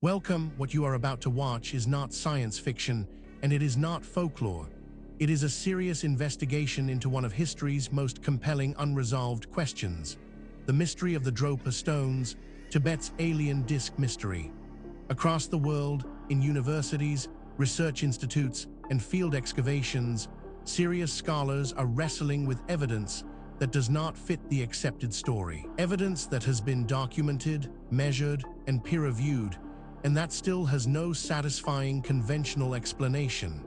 Welcome. What you are about to watch is not science fiction, and it is not folklore. It is a serious investigation into one of history's most compelling unresolved questions: the mystery of the Dropa Stones, Tibet's alien disk mystery. Across the world, in universities, research institutes, and field excavations, serious scholars are wrestling with evidence that does not fit the accepted story. Evidence that has been documented, measured, and peer-reviewed, and that still has no satisfying conventional explanation.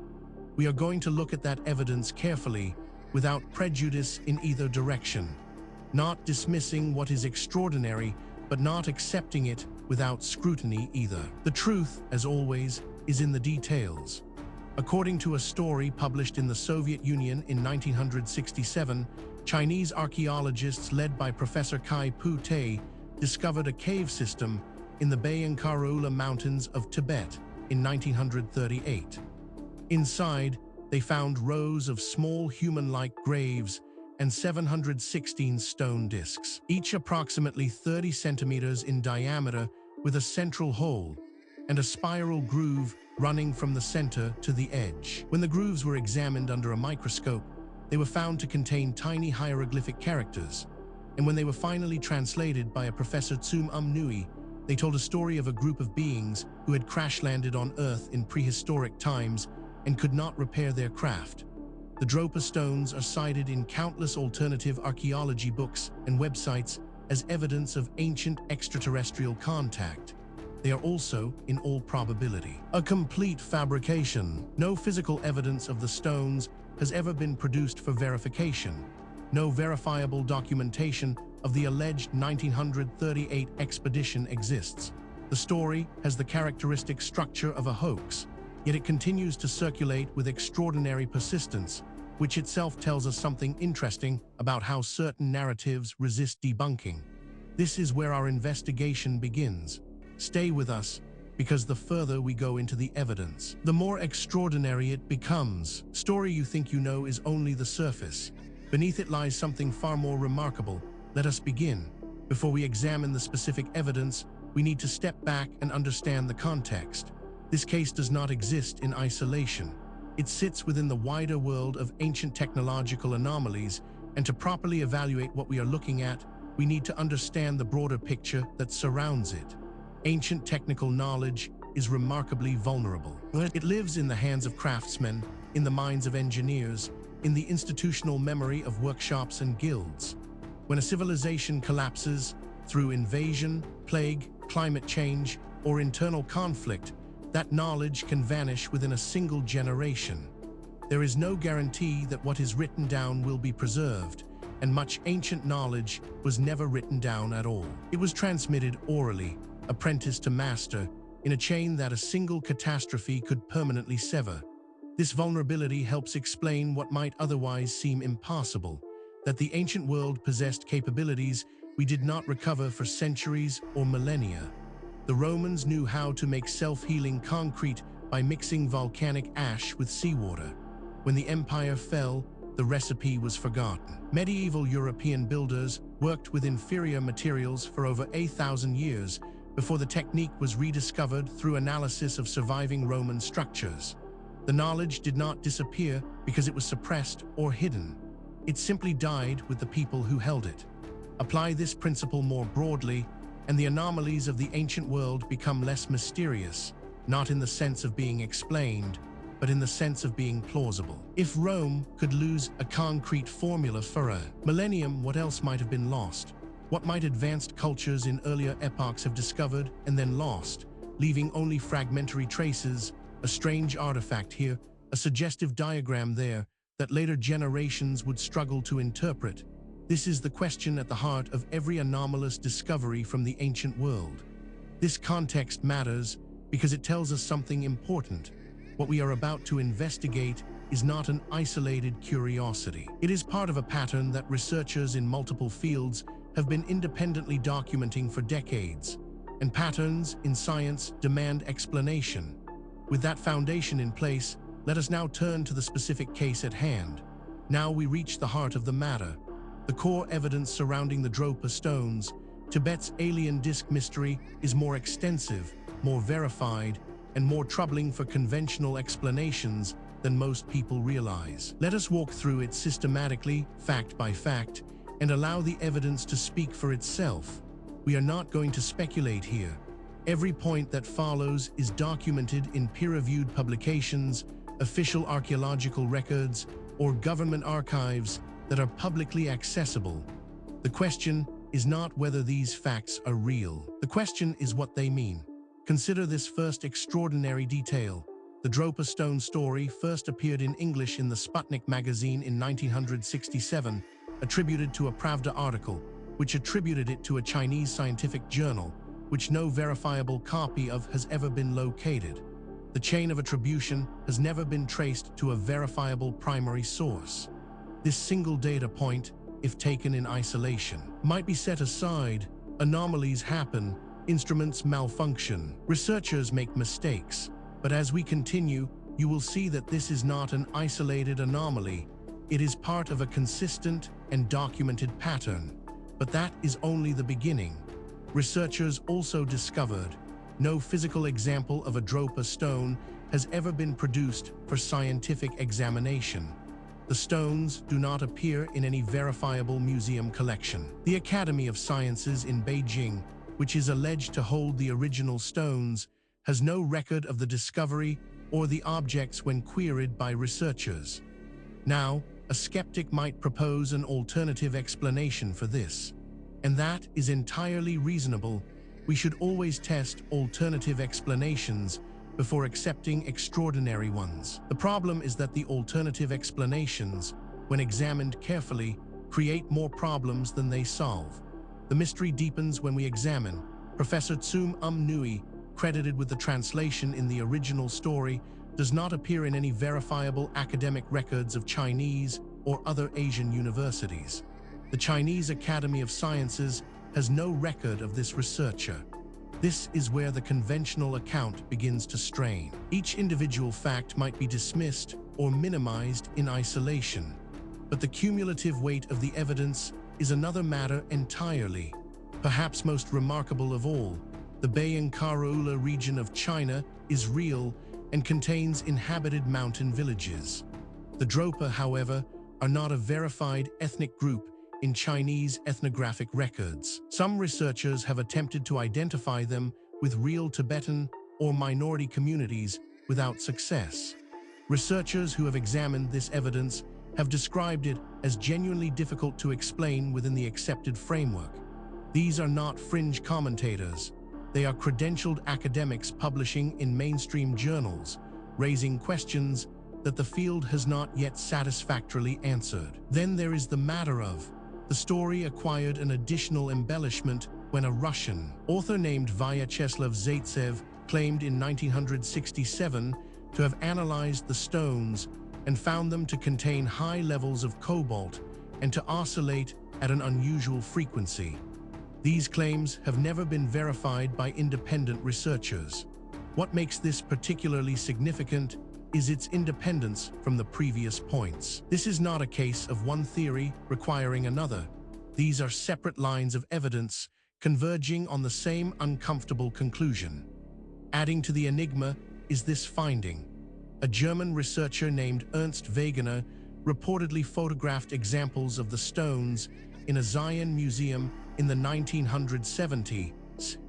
We are going to look at that evidence carefully, without prejudice in either direction. Not dismissing what is extraordinary, but not accepting it without scrutiny either. The truth, as always, is in the details. According to a story published in the Soviet Union in 1967, Chinese archaeologists led by Professor Kai Pu-Te discovered a cave system in the Bayankarula Mountains of Tibet in 1938. Inside, they found rows of small human-like graves and 716 stone discs, each approximately 30 centimeters in diameter, with a central hole and a spiral groove running from the center to the edge. When the grooves were examined under a microscope, they were found to contain tiny hieroglyphic characters, and when they were finally translated by a Professor Tsum Nui, they told a story of a group of beings who had crash-landed on Earth in prehistoric times and could not repair their craft. The Dropa Stones are cited in countless alternative archaeology books and websites as evidence of ancient extraterrestrial contact. They are also, in all probability, a complete fabrication. No physical evidence of the stones has ever been produced for verification. No verifiable documentation of the alleged 1938 expedition exists. The story has the characteristic structure of a hoax, yet it continues to circulate with extraordinary persistence, which itself tells us something interesting about how certain narratives resist debunking. This is where our investigation begins. Stay with us, because the further we go into the evidence, the more extraordinary it becomes. Story you think you know is only the surface. Beneath it lies something far more remarkable. Let us begin. Before we examine the specific evidence, we need to step back and understand the context. This case does not exist in isolation. It sits within the wider world of ancient technological anomalies, and to properly evaluate what we are looking at, we need to understand the broader picture that surrounds it. Ancient technical knowledge is remarkably vulnerable. It lives in the hands of craftsmen, in the minds of engineers, in the institutional memory of workshops and guilds. When a civilization collapses through invasion, plague, climate change, or internal conflict, that knowledge can vanish within a single generation. There is no guarantee that what is written down will be preserved, and much ancient knowledge was never written down at all. It was transmitted orally, apprentice to master, in a chain that a single catastrophe could permanently sever. This vulnerability helps explain what might otherwise seem impossible, that the ancient world possessed capabilities we did not recover for centuries or millennia. The Romans knew how to make self-healing concrete by mixing volcanic ash with seawater. When the empire fell, the recipe was forgotten. Medieval European builders worked with inferior materials for over 1,000 years before the technique was rediscovered through analysis of surviving Roman structures. The knowledge did not disappear because it was suppressed or hidden. It simply died with the people who held it. Apply this principle more broadly, and the anomalies of the ancient world become less mysterious, not in the sense of being explained, but in the sense of being plausible. If Rome could lose a concrete formula for a millennium, what else might have been lost? What might advanced cultures in earlier epochs have discovered and then lost, leaving only fragmentary traces, a strange artifact here, a suggestive diagram there, that later generations would struggle to interpret? This is the question at the heart of every anomalous discovery from the ancient world. This context matters because it tells us something important. What we are about to investigate is not an isolated curiosity. It is part of a pattern that researchers in multiple fields have been independently documenting for decades, and patterns in science demand explanation. With that foundation in place, let us now turn to the specific case at hand. Now we reach the heart of the matter. The core evidence surrounding the Dropa Stones, Tibet's alien disk mystery, is more extensive more verified, and more troubling for conventional explanations than most people realize. Let us walk through it systematically, fact by fact, and allow the evidence to speak for itself. We are not going to speculate here. Every point that follows is documented in peer-reviewed publications, official archaeological records, or government archives that are publicly accessible. The question is not whether these facts are real. The question is what they mean. Consider this first extraordinary detail. The Dropa Stones story first appeared in English in the Sputnik magazine in 1967, attributed to a Pravda article, which attributed it to a Chinese scientific journal, which no verifiable copy of has ever been located. The chain of attribution has never been traced to a verifiable primary source. This single data point, if taken in isolation, might be set aside. Anomalies happen, instruments malfunction, researchers make mistakes. But as we continue, you will see that this is not an isolated anomaly. It is part of a consistent and documented pattern. But that is only the beginning. Researchers also discovered no physical example of a Dropa stone has ever been produced for scientific examination. The stones do not appear in any verifiable museum collection. The Academy of Sciences in Beijing, which is alleged to hold the original stones, has no record of the discovery or the objects when queried by researchers. Now, a skeptic might propose an alternative explanation for this, and that is entirely reasonable. We should always test alternative explanations before accepting extraordinary ones. The problem is that the alternative explanations, when examined carefully, create more problems than they solve. The mystery deepens when we examine. Professor Tsum Nui, credited with the translation in the original story, does not appear in any verifiable academic records of Chinese or other Asian universities. The Chinese Academy of Sciences has no record of this researcher. This is where the conventional account begins to strain. Each individual fact might be dismissed or minimized in isolation, but the cumulative weight of the evidence is another matter entirely. Perhaps most remarkable of all, the Bayan-Karaula region of China is real and contains inhabited mountain villages. The Dropa, however, are not a verified ethnic group in Chinese ethnographic records. Some researchers have attempted to identify them with real Tibetan or minority communities without success. Researchers who have examined this evidence have described it as genuinely difficult to explain within the accepted framework. These are not fringe commentators. They are credentialed academics publishing in mainstream journals, raising questions that the field has not yet satisfactorily answered. Then there is the matter of the story acquired an additional embellishment when a Russian author named Vyacheslav Zaitsev claimed in 1967 to have analyzed the stones and found them to contain high levels of cobalt and to oscillate at an unusual frequency. These claims have never been verified by independent researchers. What makes this particularly significant is its independence from the previous points. This is not a case of one theory requiring another. These are separate lines of evidence converging on the same uncomfortable conclusion. Adding to the enigma is this finding. A German researcher named Ernst Wegener reportedly photographed examples of the stones in a Zion museum in the 1970s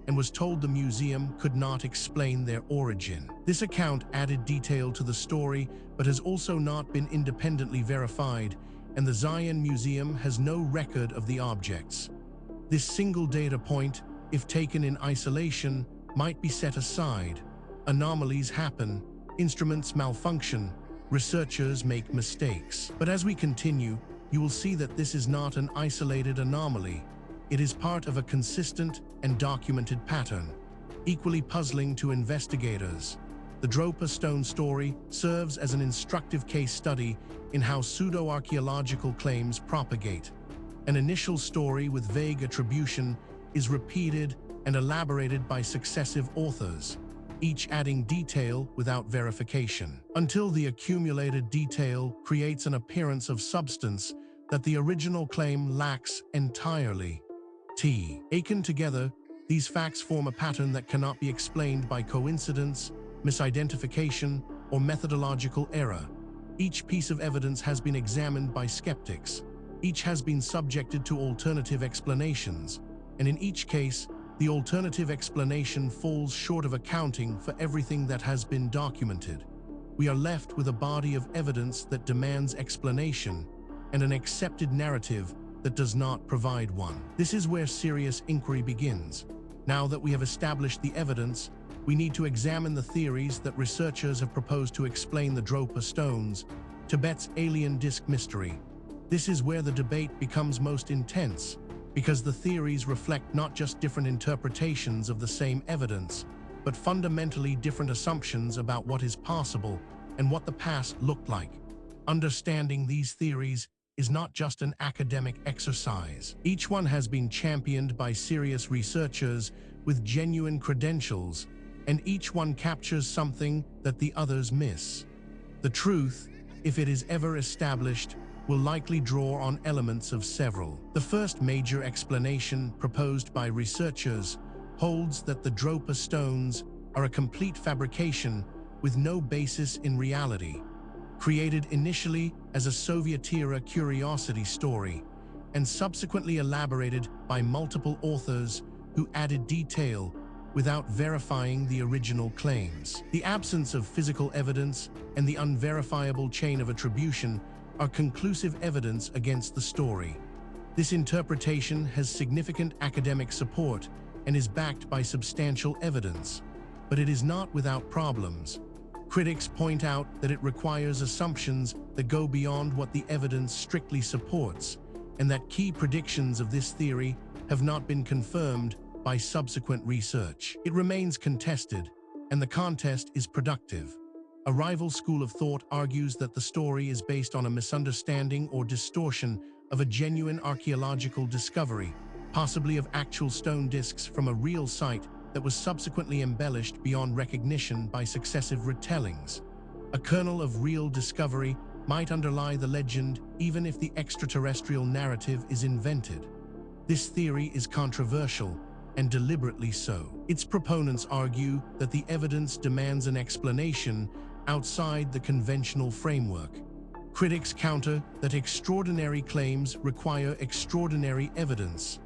and was told the museum could not explain their origin. This account added detail to the story but has also not been independently verified, and the Zion Museum has no record of the objects. This single data point, if taken in isolation, might be set aside. Anomalies happen, instruments malfunction, researchers make mistakes. But as we continue, you will see that this is not an isolated anomaly. It is part of a consistent and documented pattern, equally puzzling to investigators. The Dropa Stone story serves as an instructive case study in how pseudo-archaeological claims propagate. An initial story with vague attribution is repeated and elaborated by successive authors, each adding detail without verification, until the accumulated detail creates an appearance of substance that the original claim lacks entirely. Taken together, These facts form a pattern that cannot be explained by coincidence, misidentification, or methodological error. Each piece of evidence has been examined by skeptics. Each has been subjected to alternative explanations, and in each case, the alternative explanation falls short of accounting for everything that has been documented. We are left with a body of evidence that demands explanation and an accepted narrative that does not provide one. This is where serious inquiry begins. Now that we have established the evidence, we need to examine the theories that researchers have proposed to explain the Dropa Stones, Tibet's alien disk mystery. This is where the debate becomes most intense, because the theories reflect not just different interpretations of the same evidence, but fundamentally different assumptions about what is possible and what the past looked like. Understanding these theories is not just an academic exercise. Each one has been championed by serious researchers with genuine credentials, and each one captures something that the others miss. The truth, if it is ever established, will likely draw on elements of several. The first major explanation proposed by researchers holds that the Dropa Stones are a complete fabrication with no basis in reality, created initially as a Soviet-era curiosity story and subsequently elaborated by multiple authors who added detail without verifying the original claims. The absence of physical evidence and the unverifiable chain of attribution are conclusive evidence against the story. This interpretation has significant academic support and is backed by substantial evidence, but it is not without problems. Critics point out that it requires assumptions that go beyond what the evidence strictly supports, and that key predictions of this theory have not been confirmed by subsequent research. It remains contested, and the contest is productive. A rival school of thought argues that the story is based on a misunderstanding or distortion of a genuine archaeological discovery, possibly of actual stone discs from a real site that was subsequently embellished beyond recognition by successive retellings. A kernel of real discovery might underlie the legend even if the extraterrestrial narrative is invented. This theory is controversial, and deliberately so. Its proponents argue that the evidence demands an explanation outside the conventional framework. Critics counter that extraordinary claims require extraordinary evidence,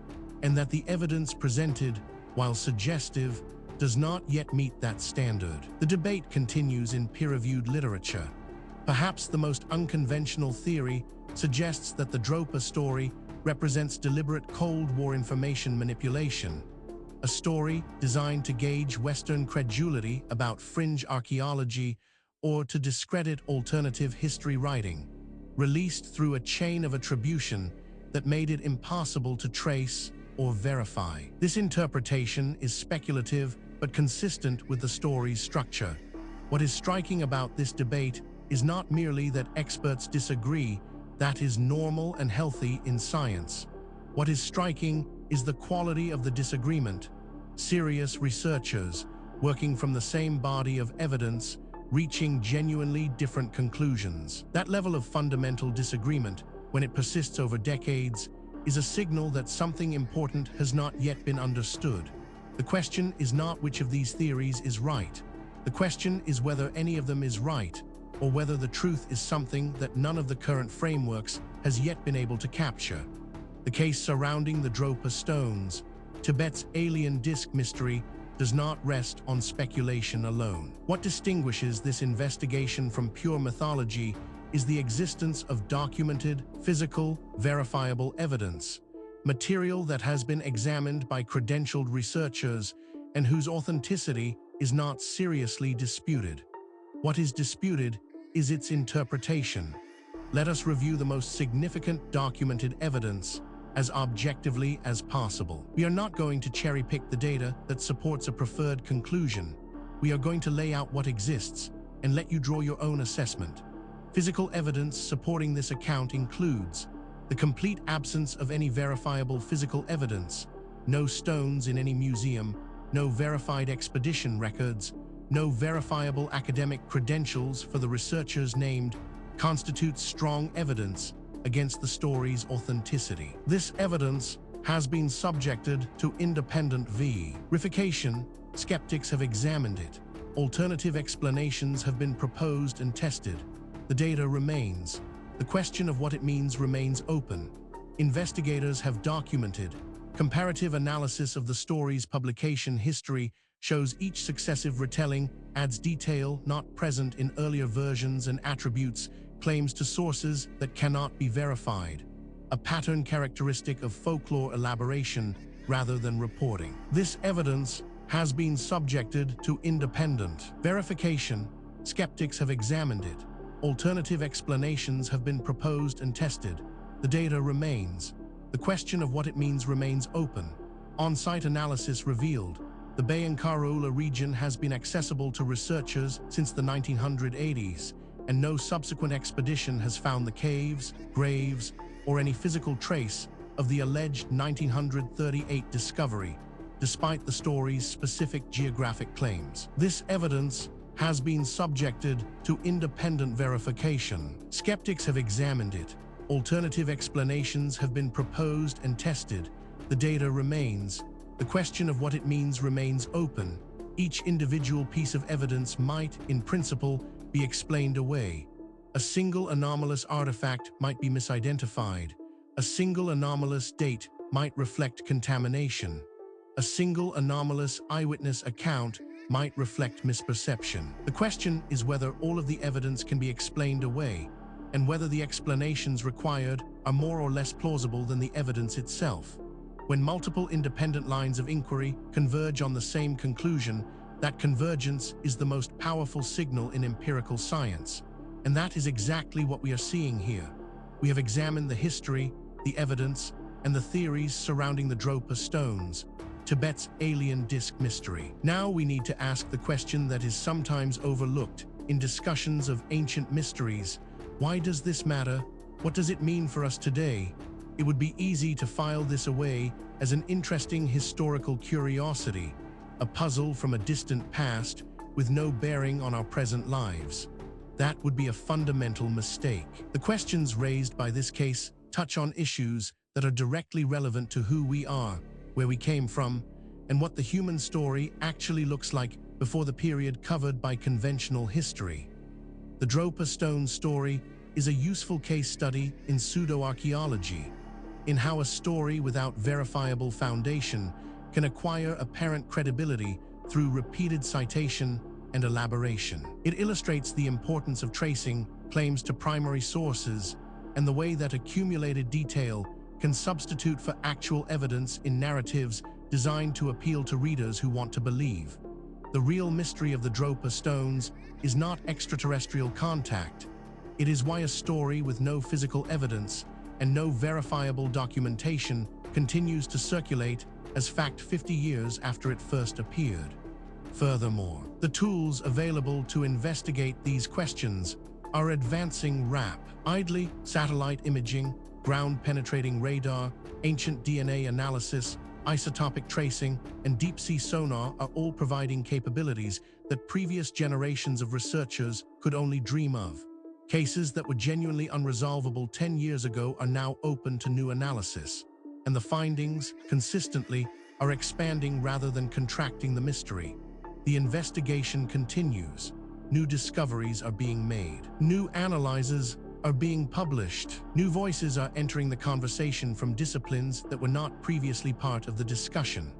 and that the evidence presented, while suggestive, does not yet meet that standard. The debate continues in peer-reviewed literature. Perhaps the most unconventional theory suggests that the Dropa story represents deliberate Cold War information manipulation, a story designed to gauge Western credulity about fringe archaeology or to discredit alternative history writing, released through a chain of attribution that made it impossible to trace or verify. This interpretation is speculative but consistent with the story's structure. What is striking about this debate is not merely that experts disagree. That is normal and healthy in science. What is striking is the quality of the disagreement. Serious researchers, working from the same body of evidence, reaching genuinely different conclusions. That level of fundamental disagreement, when it persists over decades, is a signal that something important has not yet been understood. The question is not which of these theories is right. The question is whether any of them is right, or whether the truth is something that none of the current frameworks has yet been able to capture. The case surrounding the Dropa Stones, Tibet's alien disk mystery, does not rest on speculation alone. What distinguishes this investigation from pure mythology is the existence of documented, physical, verifiable evidence, material that has been examined by credentialed researchers and whose authenticity is not seriously disputed. What is disputed is its interpretation. Let us review the most significant documented evidence as objectively as possible. We are not going to cherry-pick the data that supports a preferred conclusion. We are going to lay out what exists and let you draw your own assessment. Physical evidence supporting this account includes the complete absence of any verifiable physical evidence, no stones in any museum, no verified expedition records, no verifiable academic credentials for the researchers named, constitutes strong evidence against the story's authenticity. This evidence has been subjected to independent verification. Skeptics have examined it. Alternative explanations have been proposed and tested. The data remains. The question of what it means remains open. Investigators have documented. Comparative analysis of the story's publication history shows each successive retelling adds detail not present in earlier versions and attributes claims to sources that cannot be verified, a pattern characteristic of folklore elaboration rather than reporting. This evidence has been subjected to independent verification. Skeptics have examined it. Alternative explanations have been proposed and tested. The data remains. The question of what it means remains open. On-site analysis revealed the Bayankarula region has been accessible to researchers since the 1980s, and no subsequent expedition has found the caves, graves, or any physical trace of the alleged 1938 discovery, despite the story's specific geographic claims. This evidence has been subjected to independent verification. Skeptics have examined it. Alternative explanations have been proposed and tested. The data remains. The question of what it means remains open. Each individual piece of evidence might, in principle, be explained away. A single anomalous artifact might be misidentified. A single anomalous date might reflect contamination. A single anomalous eyewitness account might reflect misperception. The question is whether all of the evidence can be explained away, and whether the explanations required are more or less plausible than the evidence itself. When multiple independent lines of inquiry converge on the same conclusion, that convergence is the most powerful signal in empirical science. And that is exactly what we are seeing here. We have examined the history, the evidence, and the theories surrounding the Dropa Stones, Tibet's alien disc mystery. Now we need to ask the question that is sometimes overlooked in discussions of ancient mysteries. Why does this matter? What does it mean for us today? It would be easy to file this away as an interesting historical curiosity, a puzzle from a distant past with no bearing on our present lives. That would be a fundamental mistake. The questions raised by this case touch on issues that are directly relevant to who we are, where we came from, and what the human story actually looks like before the period covered by conventional history. The Dropa Stones story is a useful case study in pseudo-archaeology, in how a story without verifiable foundation can acquire apparent credibility through repeated citation and elaboration. It illustrates the importance of tracing claims to primary sources and the way that accumulated detail can substitute for actual evidence in narratives designed to appeal to readers who want to believe. The real mystery of the Dropa Stones is not extraterrestrial contact. It is why a story with no physical evidence and no verifiable documentation continues to circulate as fact 50 years after it first appeared. Furthermore, the tools available to investigate these questions are advancing rapidly. Satellite imaging, ground-penetrating radar, ancient DNA analysis, isotopic tracing, and deep-sea sonar are all providing capabilities that previous generations of researchers could only dream of. Cases that were genuinely unresolvable 10 years ago are now open to new analysis, and the findings, consistently, are expanding rather than contracting the mystery. The investigation continues. New discoveries are being made. New analyses are being published. New voices are entering the conversation from disciplines that were not previously part of the discussion.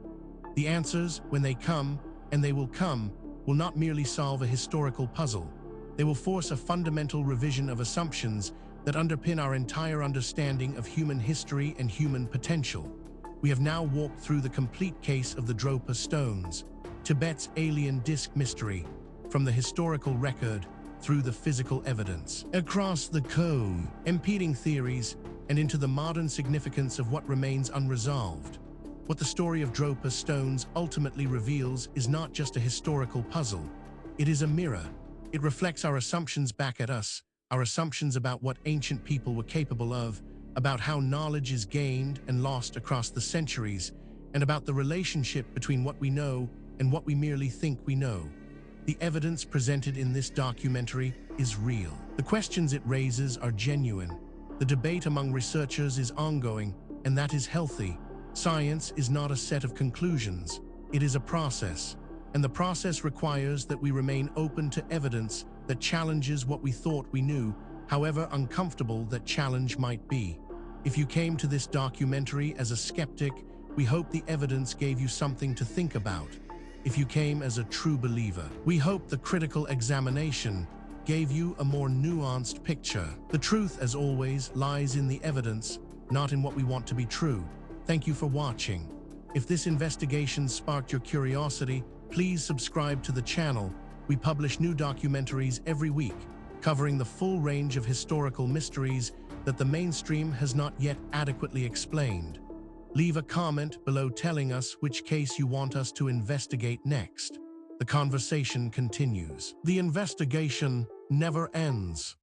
The answers, when they come, and they will come, will not merely solve a historical puzzle. They will force a fundamental revision of assumptions that underpin our entire understanding of human history and human potential. We have now walked through the complete case of the Dropa Stones, Tibet's alien disc mystery, from the historical record through the physical evidence, across the code, impeding theories, and into the modern significance of what remains unresolved. What the story of Dropa Stones ultimately reveals is not just a historical puzzle. It is a mirror. It reflects our assumptions back at us, our assumptions about what ancient people were capable of, about how knowledge is gained and lost across the centuries, and about the relationship between what we know and what we merely think we know. The evidence presented in this documentary is real. The questions it raises are genuine. The debate among researchers is ongoing, and that is healthy. Science is not a set of conclusions, it is a process, and the process requires that we remain open to evidence that challenges what we thought we knew, however uncomfortable that challenge might be. If you came to this documentary as a skeptic, we hope the evidence gave you something to think about. If you came as a true believer, we hope the critical examination gave you a more nuanced picture. The truth, as always, lies in the evidence, not in what we want to be true. Thank you for watching. If this investigation sparked your curiosity, please subscribe to the channel. We publish new documentaries every week, covering the full range of historical mysteries that the mainstream has not yet adequately explained. Leave a comment below telling us which case you want us to investigate next. The conversation continues. The investigation never ends.